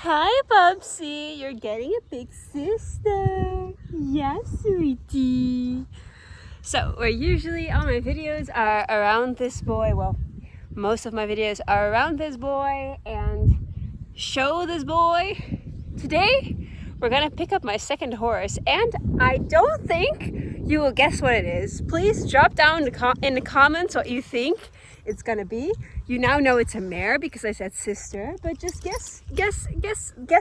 Hi, Bubsy. You're getting a big sister. Yes, sweetie. So, where usually all my videos are around this boy, well, most of my videos are around this boy and show this boy. Today, we're gonna pick up my second horse, and I don't think you will guess what it is. Please drop down in the comments what you think it's gonna be. You now know it's a mare because I said sister, but just guess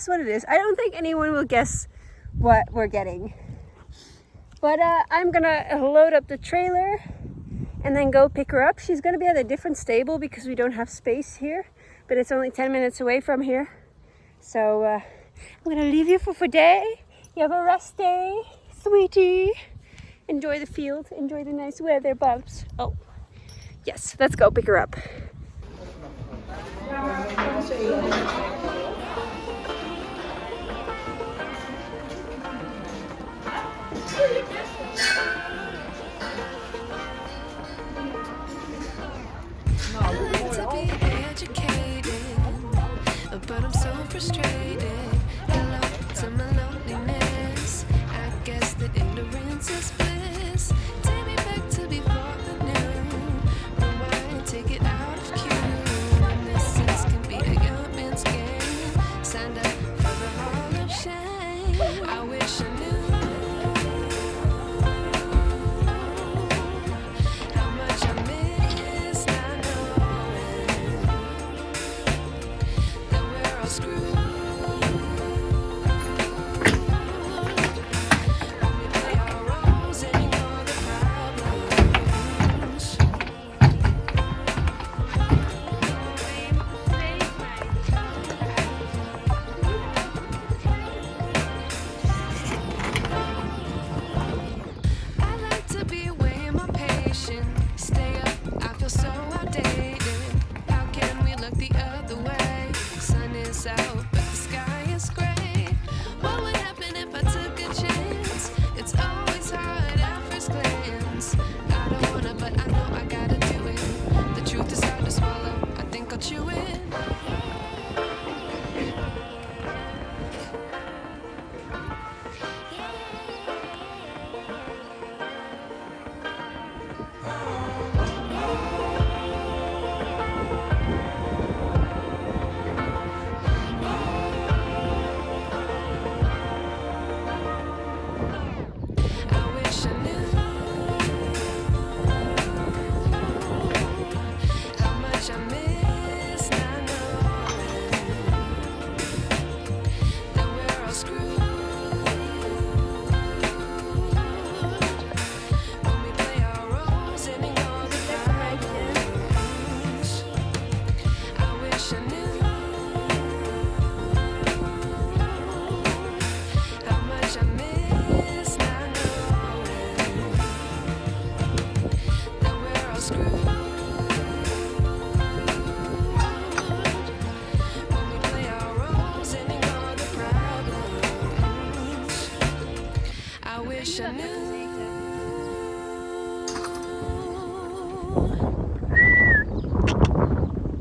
what it is. I don't think anyone will guess what we're getting. But I'm gonna load up the trailer and then go pick her up. She's gonna be at a different stable because we don't have space here, but it's only 10 minutes away from here. So I'm gonna leave you for today. You have a rest day, sweetie. Enjoy the field, enjoy the nice weather, Bubs. Oh, yes, let's go pick her up. But I'm so frustrated. Hello to my loneliness. I guess that ignorance is bliss. Take me back to before I knew. Rewind, take it out of cue. Innocence can be a young man's game. Signed up for the hall of shame. I wish I knew how much I miss not knowing that we're all screwed.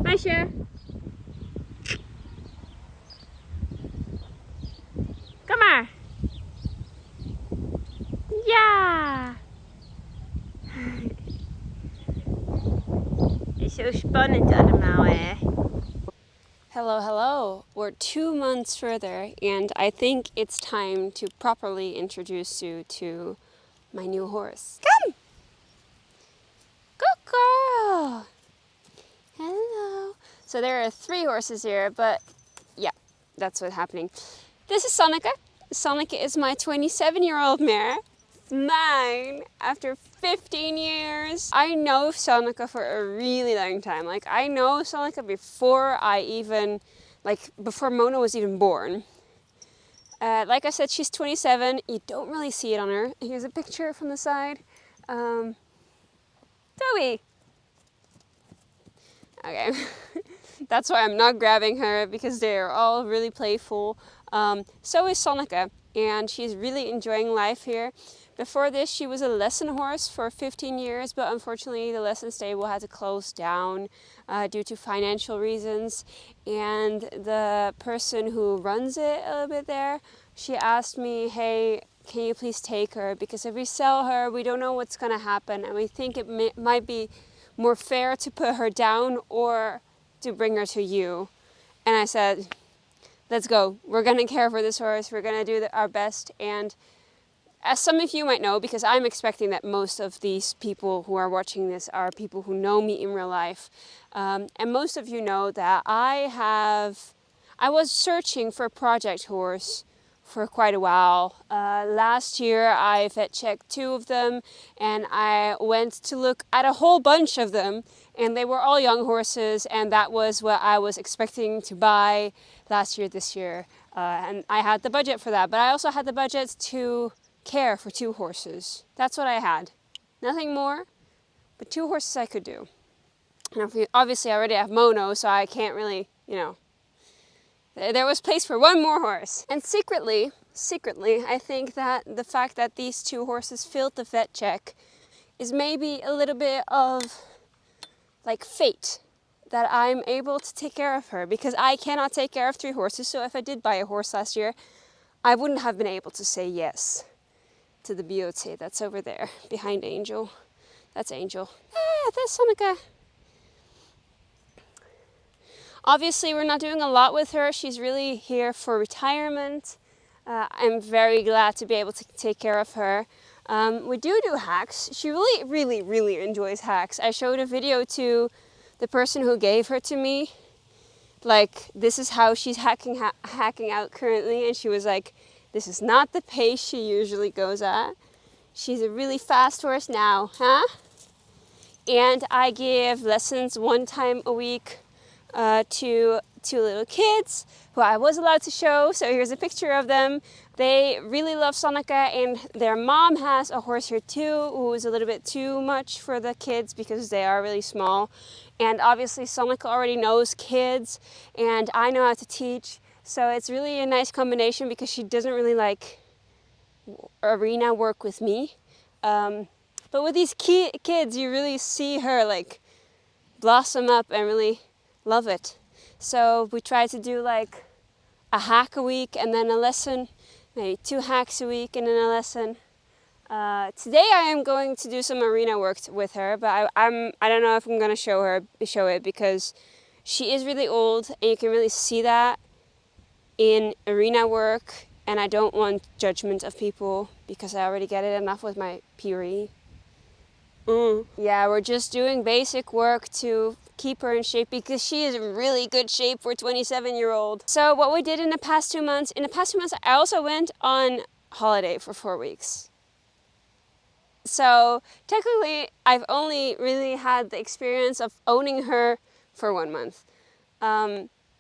Meisje. Kom maar. Ja. Is zo spannend allemaal, hè? Hello. We're 2 months further, and I think it's time to properly introduce you to my new horse. Come! Good girl! Hello. So there are 3 horses here, but yeah, that's what's happening. This is Sonica. Sonica is my 27-year-old mare. Mine after 15 years. I know Sonica for a really long time. Like, I know Sonica before before Mona was even born. Like I said, she's 27. You don't really see it on her. Here's a picture from the side. Toby. Okay. That's why I'm not grabbing her, because they're all really playful. So is Sonica, and she's really enjoying life here. Before this, she was a lesson horse for 15 years, but unfortunately the lesson stable had to close down due to financial reasons. And the person who runs it a little bit there, she asked me, hey, can you please take her? Because if we sell her, we don't know what's going to happen. And we think it might be more fair to put her down or to bring her to you. And I said, let's go. We're going to care for this horse. We're going to do our best. And as some of you might know, because I'm expecting that most of these people who are watching this are people who know me in real life, and most of you know that I was searching for a project horse for quite a while. Last year I vet checked 2 of them, and I went to look at a whole bunch of them, and they were all young horses, and that was what I was expecting to buy last year, this year, and I had the budget for that. But I also had the budget to care for 2 horses. That's what I had. Nothing more, but 2 horses I could do. And obviously I already have Mono, so I can't really, there was place for 1 more horse. And secretly, I think that the fact that these 2 horses failed the vet check is maybe a little bit of like fate, that I'm able to take care of her, because I cannot take care of 3 horses. So if I did buy a horse last year, I wouldn't have been able to say yes to the beauty that's over there behind Angel. That's Angel. Ah, that's Sonica. Obviously, we're not doing a lot with her. She's really here for retirement. I'm very glad to be able to take care of her. We do hacks. She really enjoys hacks. I showed a video to the person who gave her to me. Like, this is how she's hacking out currently, and she was like, this is not the pace she usually goes at. She's a really fast horse now, huh? And I give lessons 1 time a week to 2 little kids who I was allowed to show. So here's a picture of them. They really love Sonica, and their mom has a horse here too, who is a little bit too much for the kids because they are really small. And obviously Sonica already knows kids, and I know how to teach. So it's really a nice combination, because she doesn't really like arena work with me. But with these kids, you really see her like blossom up and really love it. So we try to do like a hack a week and then a lesson, maybe 2 hacks a week and then a lesson. Today I am going to do some arena work with her, but I don't know if I'm going to show it, because she is really old, and you can really see that in arena work, and I don't want judgment of people because I already get it enough with my Puri. Yeah, we're just doing basic work to keep her in shape, because she is in really good shape for a 27-year-old. So what we did in the past 2 months, I also went on holiday for 4 weeks. So technically I've only really had the experience of owning her for 1 month.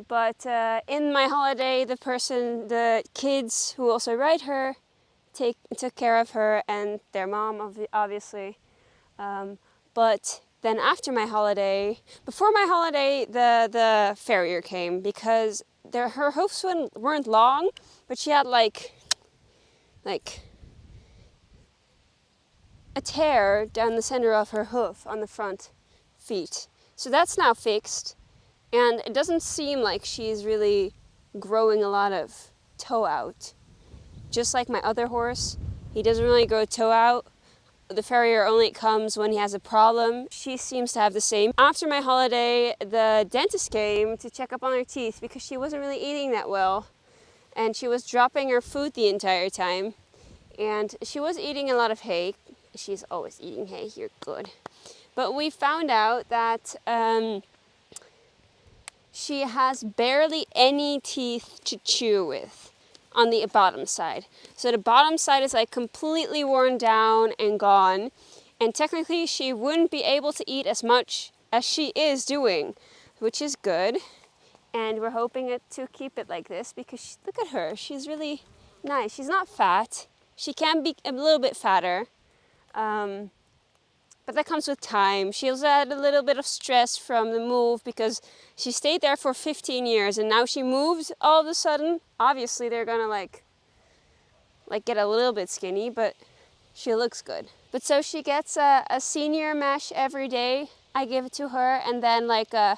But in my holiday, the kids who also ride her took care of her, and their mom obviously. But then after my holiday, before my holiday, the farrier came, because her hoofs weren't long, but she had like a tear down the center of her hoof on the front feet. So that's now fixed. And it doesn't seem like she's really growing a lot of toe out. Just like my other horse, he doesn't really grow toe out. The farrier only comes when he has a problem. She seems to have the same. After my holiday, the dentist came to check up on her teeth, because she wasn't really eating that well. And she was dropping her food the entire time. And she was eating a lot of hay. She's always eating hay, you're good. But we found out that she has barely any teeth to chew with on the bottom side. So the bottom side is like completely worn down and gone. And technically she wouldn't be able to eat as much as she is doing, which is good. And we're hoping to keep it like this, because look at her, she's really nice. She's not fat. She can be a little bit fatter. But that comes with time. She also had a little bit of stress from the move, because she stayed there for 15 years and now she moved all of a sudden. Obviously they're gonna like get a little bit skinny, but she looks good. But so she gets a senior mesh every day. I give it to her, and then like a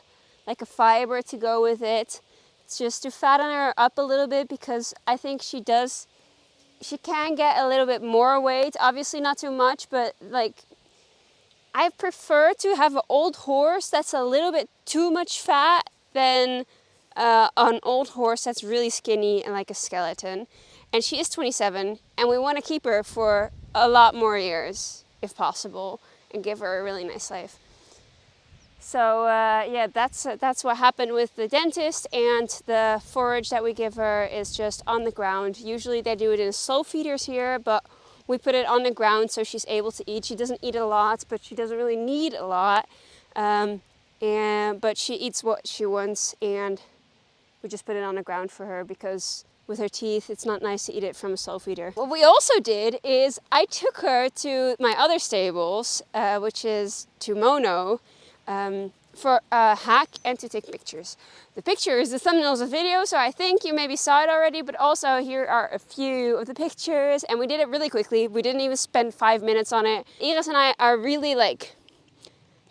fiber to go with it. It's just to fatten her up a little bit, because I think she can get a little bit more weight. Obviously not too much, but like I prefer to have an old horse that's a little bit too much fat than an old horse that's really skinny and like a skeleton. And she is 27, and we want to keep her for a lot more years if possible, and give her a really nice life. So yeah, that's what happened with the dentist, and the forage that we give her is just on the ground. Usually they do it in slow feeders here, but we put it on the ground so she's able to eat. She doesn't eat a lot, but she doesn't really need a lot. But she eats what she wants, and we just put it on the ground for her, because with her teeth, it's not nice to eat it from a slow feeder. What we also did is I took her to my other stables, which is to Mono, for a hack and to take pictures. The picture is the thumbnails of the video, so I think you maybe saw it already, but also here are a few of the pictures, and we did it really quickly. We didn't even spend 5 minutes on it. Iris and I are really like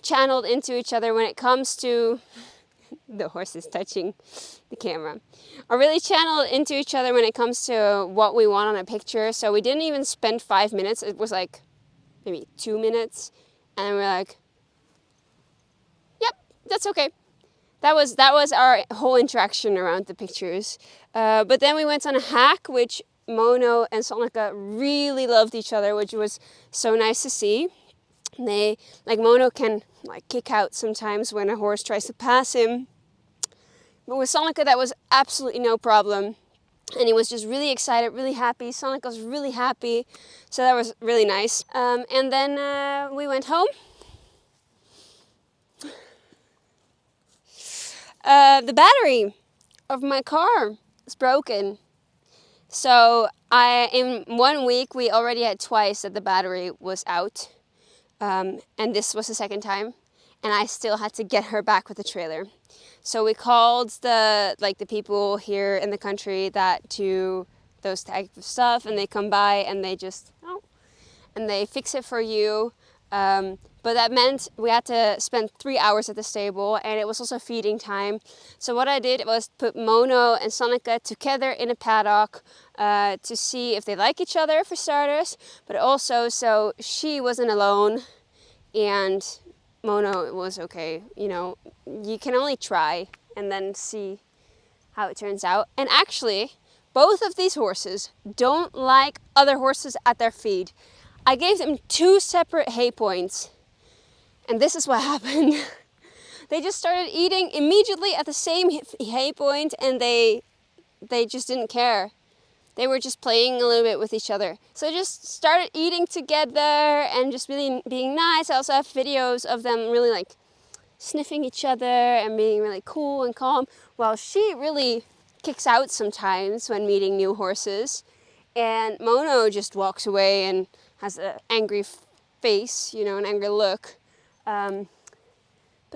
channeled into each other when it comes to the horse is touching the camera. Are really channeled into each other when it comes to what we want on a picture. So we didn't even spend 5 minutes. It was like maybe 2 minutes, and we're like, yep, that's okay. That was our whole interaction around the pictures. But then we went on a hack, which Mono and Sonica really loved each other, which was so nice to see. They, like Mono can like kick out sometimes when a horse tries to pass him. But with Sonica, that was absolutely no problem. And he was just really excited, really happy. Sonica was really happy. So that was really nice. And then we went home. The battery of my car is broken. So in 1 week, we already had twice that the battery was out. And this was the second time. And I still had to get her back with the trailer. So we called the people here in the country that do those type of stuff, and they come by and they just and they fix it for you. But that meant we had to spend 3 hours at the stable, and it was also feeding time. So what I did was put Mono and Sonica together in a paddock to see if they like each other, for starters, but also so she wasn't alone and Mono was okay. You know, you can only try and then see how it turns out. And actually, both of these horses don't like other horses at their feed. I gave them 2 separate hay points, and this is what happened. They just started eating immediately at the same hay point, and they just didn't care. They were just playing a little bit with each other. So they just started eating together and just really being nice. I also have videos of them really like sniffing each other and being really cool and calm, while she really kicks out sometimes when meeting new horses. And Mono just walks away and has an angry face, you know, an angry look. But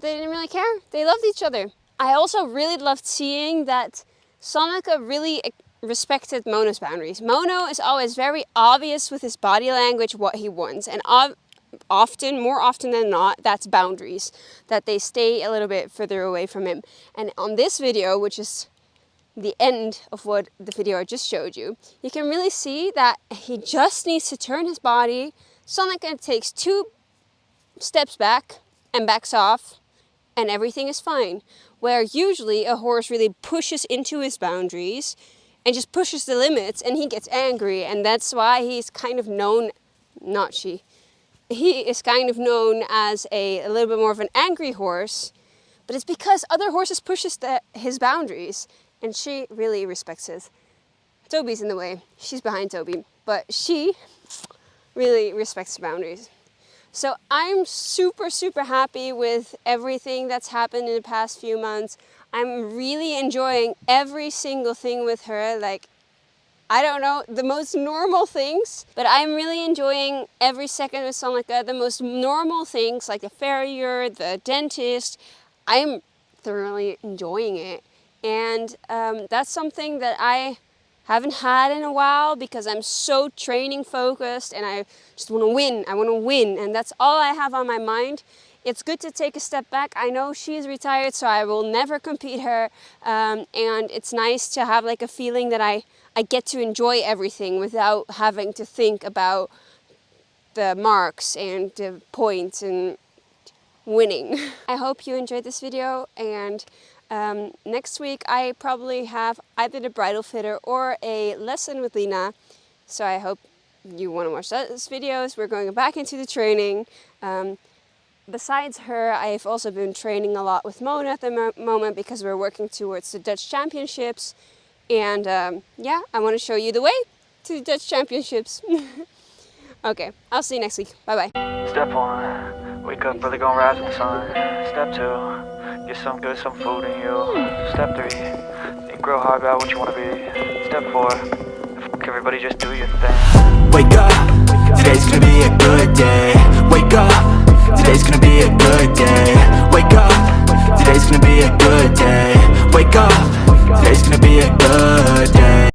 they didn't really care. They loved each other. I also really loved seeing that Sonica really respected Mono's boundaries. Mono is always very obvious with his body language what he wants, and more often than not, that's boundaries, that they stay a little bit further away from him. And on this video, which is the end of what the video I just showed you, you can really see that he just needs to turn his body. Sonica takes 2 steps back and backs off, and everything is fine. Where usually a horse really pushes into his boundaries and just pushes the limits, and he gets angry, and that's why he's kind of known, he is kind of known as a little bit more of an angry horse, but it's because other horses pushes his boundaries, and she really respects it. Toby's in the way, she's behind Toby, but she really respects the boundaries. So I'm super, super happy with everything that's happened in the past few months. I'm really enjoying every single thing with her. Like, I don't know, the most normal things, but I'm really enjoying every second with Sonica. The most normal things like the farrier, the dentist, I'm thoroughly enjoying it. And that's something that I haven't had in a while because I'm so training focused and I just want to win. I want to win, and that's all I have on my mind. It's good to take a step back. I know she's retired, so I will never compete her, and it's nice to have like a feeling that I get to enjoy everything without having to think about the marks and the points and winning. I hope you enjoyed this video, and next week I probably have either the bridal fitter or a lesson with Lena, so I hope you want to watch those videos. We're going back into the training. Besides her, I've also been training a lot with Mona at the moment because we're working towards the Dutch Championships, and yeah, I want to show you the way to the Dutch Championships. Okay, I'll see you next week. Bye bye. Step 1, wake up early, gonna rise with the sun. Step 2, get some good, some food in you. Step 3, think real hard about what you wanna be. Step 4, fuck everybody, just do your thing. Wake up, today's gonna be a good day. Wake up, today's gonna be a good day. Wake up, today's gonna be a good day. Wake up, today's gonna be a good day.